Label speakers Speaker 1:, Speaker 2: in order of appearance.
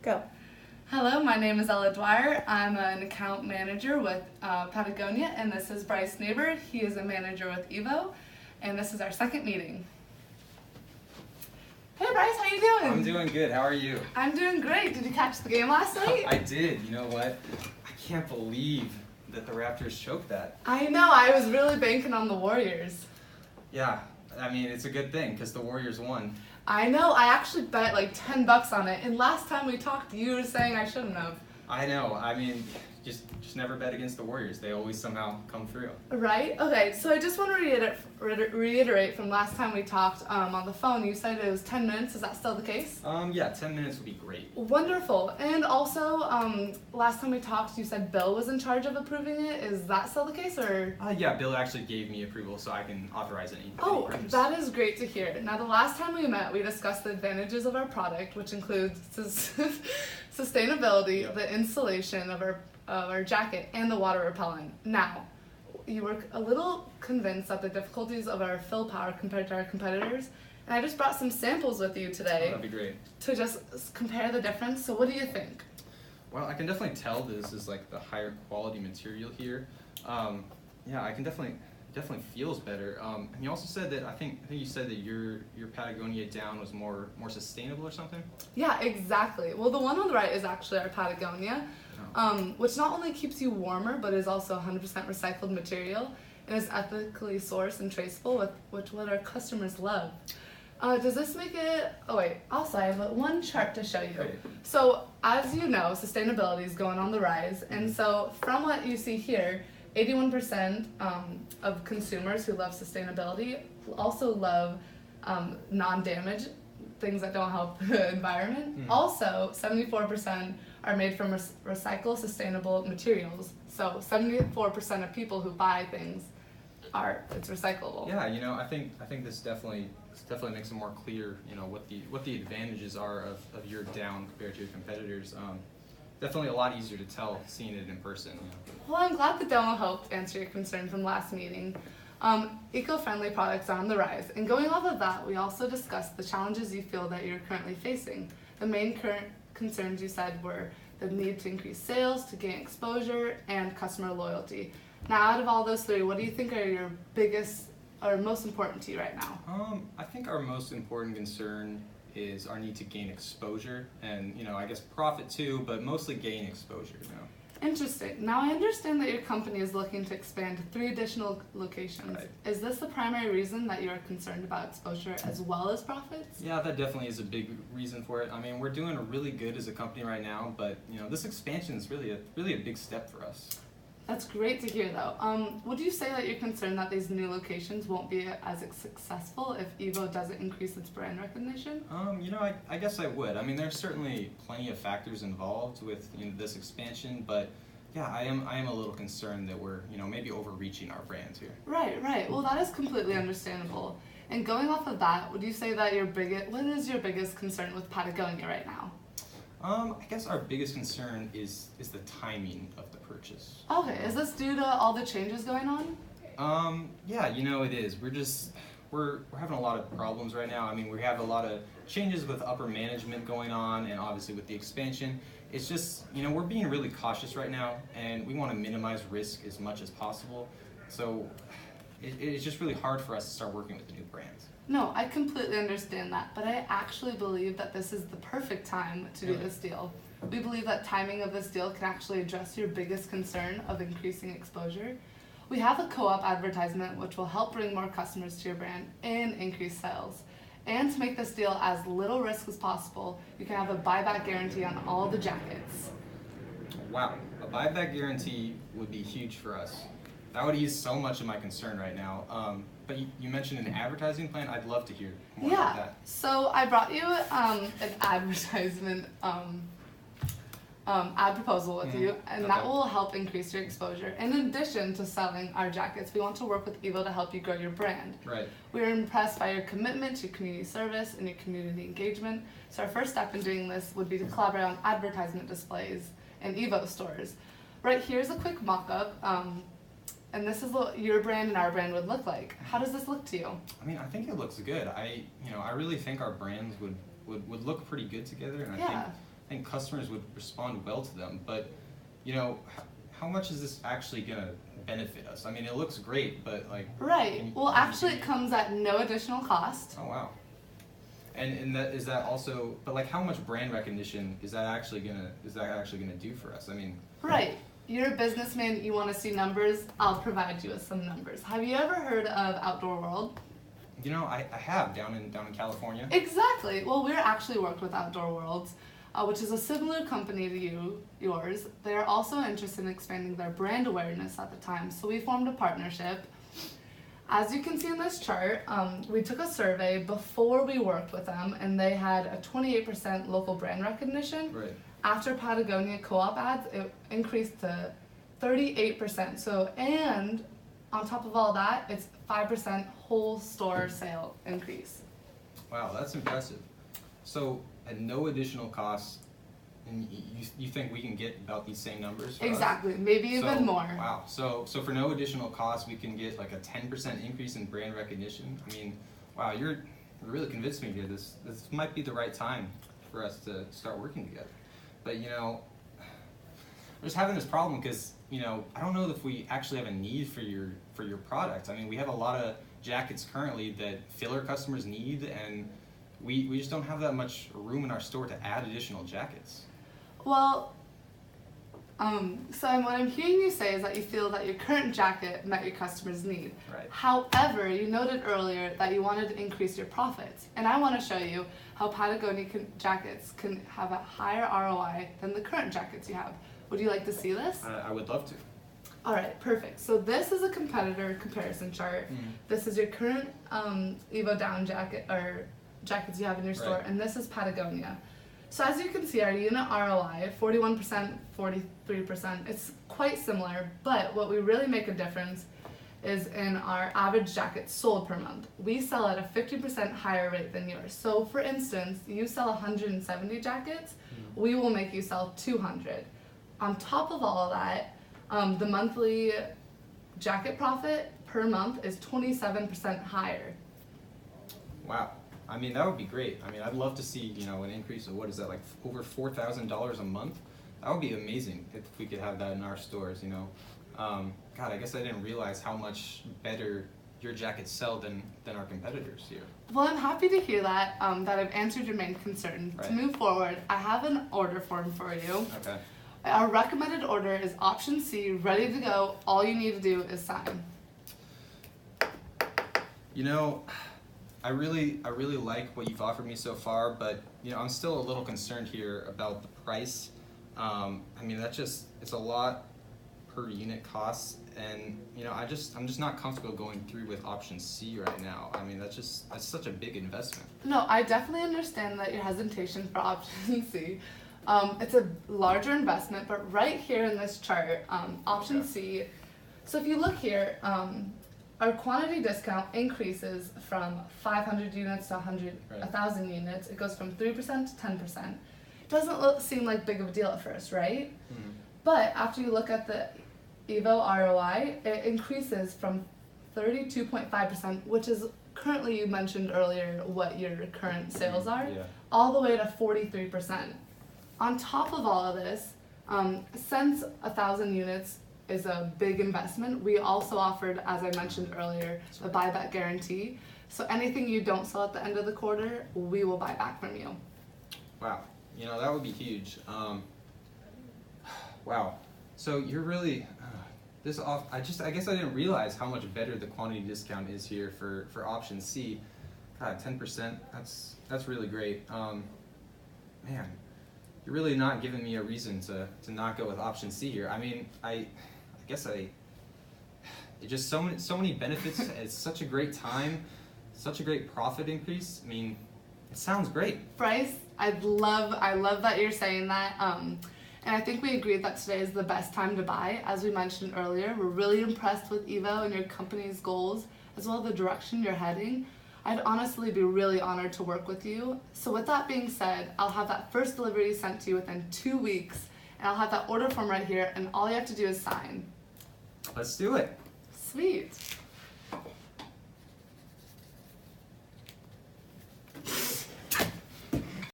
Speaker 1: Go.
Speaker 2: Hello, my name is Ella Dwyer. I'm an account manager with Patagonia, and this is Bryce Neighbor. He is a manager with Evo, and this is our second meeting. Hey Bryce, how you doing?
Speaker 3: I'm doing good. How are you?
Speaker 2: I'm doing great. Did you catch the game last night?
Speaker 3: I did. You know what? I can't believe that the Raptors choked that.
Speaker 2: I know. I was really banking on the Warriors.
Speaker 3: Yeah, I mean, it's a good thing because the Warriors won.
Speaker 2: I know. I actually bet like $10 on it, and last time we talked, you were saying I shouldn't have.
Speaker 3: I know. I mean, just never bet against the Warriors. They always somehow come through.
Speaker 2: Right? Okay, so I just want to reiterate from last time we talked on the phone. You said it was 10 minutes. Is that still the case?
Speaker 3: Yeah, 10 minutes would be great.
Speaker 2: Wonderful. And also, last time we talked, you said Bill was in charge of approving it. Is that still the case, or?
Speaker 3: Yeah, Bill actually gave me approval so I can authorize any.
Speaker 2: Oh,
Speaker 3: purchase.
Speaker 2: that is great to hear. Now, the last time we met, we discussed the advantages of our product, which includes sustainability, the insulation of our jacket, and the water repellent. Now, you were a little convinced at the difficulties of our fill power compared to our competitors, and I just brought some samples with you today.
Speaker 3: Oh, that'd be great.
Speaker 2: To just compare the difference. So what do you think?
Speaker 3: Well, I can definitely tell this is like the higher quality material here. Yeah, I can definitely feels better. And you also said that I think you said that your Patagonia down was more sustainable or something.
Speaker 2: Yeah, exactly. Well, the one on the right is actually our Patagonia, which not only keeps you warmer, but is also 100% recycled material and is ethically sourced and traceable, with what our customers love. Does this make it? Oh wait, also I have one chart to show you.
Speaker 3: Great.
Speaker 2: So as you know, sustainability is going on the rise, and so from what you see here, 81% of consumers who love sustainability also love non-damage, things that don't help the environment.
Speaker 3: Mm.
Speaker 2: Also, 74% are made from recycled, sustainable materials. So 74% of people who buy things it's recyclable.
Speaker 3: Yeah, you know, I think this definitely makes it more clear, you know, what the advantages are of your down compared to your competitors. Definitely a lot easier to tell seeing it in person. You know.
Speaker 2: Well, I'm glad the demo helped answer your concern from last meeting. Eco-friendly products are on the rise, and going off of that, we also discussed the challenges you feel that you're currently facing. The main current concerns you said were the need to increase sales, to gain exposure, and customer loyalty. Now, out of all those three, what do you think are your biggest or most important to you right now?
Speaker 3: I think our most important concern is our need to gain exposure and, you know, I guess profit too, but mostly gain exposure, you know.
Speaker 2: Interesting. Now I understand that your company is looking to expand to 3 additional locations.
Speaker 3: Right.
Speaker 2: Is this the primary reason that you are concerned about exposure as well as profits?
Speaker 3: Yeah, that definitely is a big reason for it. I mean, we're doing really good as a company right now, but, you know, this expansion is really a big step for us.
Speaker 2: That's great to hear, though. Would you say that you're concerned that these new locations won't be as successful if Evo doesn't increase its brand recognition?
Speaker 3: You know, I guess I would. I mean, there's certainly plenty of factors involved with, you know, this expansion, but yeah, I am a little concerned that we're, you know, maybe overreaching our brand here.
Speaker 2: Right. Well, that is completely understandable. And going off of that, would you say that what is your biggest concern with Patagonia right now?
Speaker 3: I guess our biggest concern is the timing of the purchase.
Speaker 2: Okay, is this due to all the changes going on?
Speaker 3: Yeah, you know, it is. We're having a lot of problems right now. I mean, we have a lot of changes with upper management going on, and obviously with the expansion. It's just, you know, we're being really cautious right now, and we want to minimize risk as much as possible. So it's just really hard for us to start working with the new brands.
Speaker 2: No, I completely understand that, but I actually believe that this is the perfect time to do this deal. We believe that timing of this deal can actually address your biggest concern of increasing exposure. We have a co-op advertisement which will help bring more customers to your brand and increase sales. And to make this deal as little risk as possible, you can have a buyback guarantee on all the jackets.
Speaker 3: Wow, a buyback guarantee would be huge for us. That would ease so much of my concern right now. But you mentioned an advertising plan. I'd love to hear more about that.
Speaker 2: So I brought you an advertisement ad proposal with you, and that will help increase your exposure. In addition to selling our jackets, we want to work with Evo to help you grow your brand.
Speaker 3: Right.
Speaker 2: We are impressed by your commitment to community service and your community engagement. So our first step in doing this would be to collaborate on advertisement displays in Evo stores. Right here's a quick mock-up. And this is what your brand and our brand would look like. How does this look to you?
Speaker 3: I mean, I think it looks good. I really think our brands would look pretty good together, and I think customers would respond well to them. But you know, how much is this actually gonna benefit us? I mean, it looks great, but like.
Speaker 2: Right. Well, actually, it comes at no additional cost.
Speaker 3: Oh wow. And that is that also, but like how much brand recognition is that actually gonna do for us? I mean.
Speaker 2: Right. You're a businessman, you want to see numbers, I'll provide you with some numbers. Have you ever heard of Outdoor World?
Speaker 3: You know, I have down in California.
Speaker 2: Exactly. Well, we're actually worked with Outdoor Worlds, which is a similar company to yours. They're also interested in expanding their brand awareness at the time, so we formed a partnership. As you can see in this chart, we took a survey before we worked with them, and they had a 28% local brand recognition.
Speaker 3: Right.
Speaker 2: After Patagonia co-op ads, it increased to 38%. So, and on top of all that, it's 5% whole store sale increase.
Speaker 3: Wow, that's impressive. So, at no additional cost, and you think we can get about these same numbers? For
Speaker 2: Exactly,
Speaker 3: us?
Speaker 2: maybe even more.
Speaker 3: Wow. So for no additional cost, we can get like a 10% increase in brand recognition. I mean, wow, you're really convinced me here. This might be the right time for us to start working together. But you know, I'm just having this problem because you know I don't know if we actually have a need for your product. I mean, we have a lot of jackets currently that filler customers need, and we just don't have that much room in our store to add additional jackets.
Speaker 2: Well, so what I'm hearing you say is that you feel that your current jacket met your customers' need.
Speaker 3: Right.
Speaker 2: However, you noted earlier that you wanted to increase your profits, and I want to show you how Patagonia jackets can have a higher ROI than the current jackets you have. Would you like to see this?
Speaker 3: I would love to.
Speaker 2: All right, perfect. So this is a competitor comparison chart. This is your current Evo down jacket or jackets you have in your store,
Speaker 3: Right.
Speaker 2: and this is Patagonia. So as you can see, our unit ROI, 41%, 43%, it's quite similar, but what we really make a difference is in our average jackets sold per month. We sell at a 50% higher rate than yours. So for instance, you sell 170 jackets, we will make you sell 200. On top of all of that, the monthly jacket profit per month is 27% higher.
Speaker 3: Wow. I mean, that would be great. I mean, I'd love to see, you know, an increase of, what is that, like over $4,000 a month? That would be amazing if we could have that in our stores, you know. God, I guess I didn't realize how much better your jackets sell than our competitors here.
Speaker 2: Well, I'm happy to hear that, that I've answered your main concern.
Speaker 3: Right.
Speaker 2: To move forward, I have an order form for you.
Speaker 3: Okay.
Speaker 2: Our recommended order is option C, ready to go. All you need to do is sign.
Speaker 3: You know, I really like what you've offered me so far, but you know, I'm still a little concerned here about the price. I mean, it's a lot per unit cost, and you know, I'm just not comfortable going through with option C right now. I mean, that's such a big investment.
Speaker 2: No, I definitely understand that your hesitation for option C. It's a larger investment, but right here in this chart, option
Speaker 3: Okay.
Speaker 2: C. So if you look here, our quantity discount increases from 500 units to 1,000 units. It goes from 3% to 10%. Doesn't seem like big of a deal at first, right?
Speaker 3: Mm-hmm.
Speaker 2: But after you look at the Evo ROI, it increases from 32.5%, which is currently, you mentioned earlier what your current sales are,
Speaker 3: Yeah.
Speaker 2: all the way to 43%. On top of all of this, since 1,000 units is a big investment, we also offered, as I mentioned earlier, the buyback guarantee. So anything you don't sell at the end of the quarter, we will buy back from you.
Speaker 3: Wow. You know, that would be huge. Wow. So you're really I guess I didn't realize how much better the quantity discount is here for option C. God, 10%. That's really great. Man, you're really not giving me a reason to not go with option C here. I mean, I guess it just so many benefits. It's such a great time, such a great profit increase. I mean, it sounds great.
Speaker 2: Bryce, I love that you're saying that. And I think we agreed that today is the best time to buy. As we mentioned earlier, we're really impressed with Evo and your company's goals, as well as the direction you're heading. I'd honestly be really honored to work with you. So with that being said, I'll have that first delivery sent to you within 2 weeks, and I'll have that order form right here, and all you have to do is sign.
Speaker 3: Let's do it.
Speaker 2: Sweet.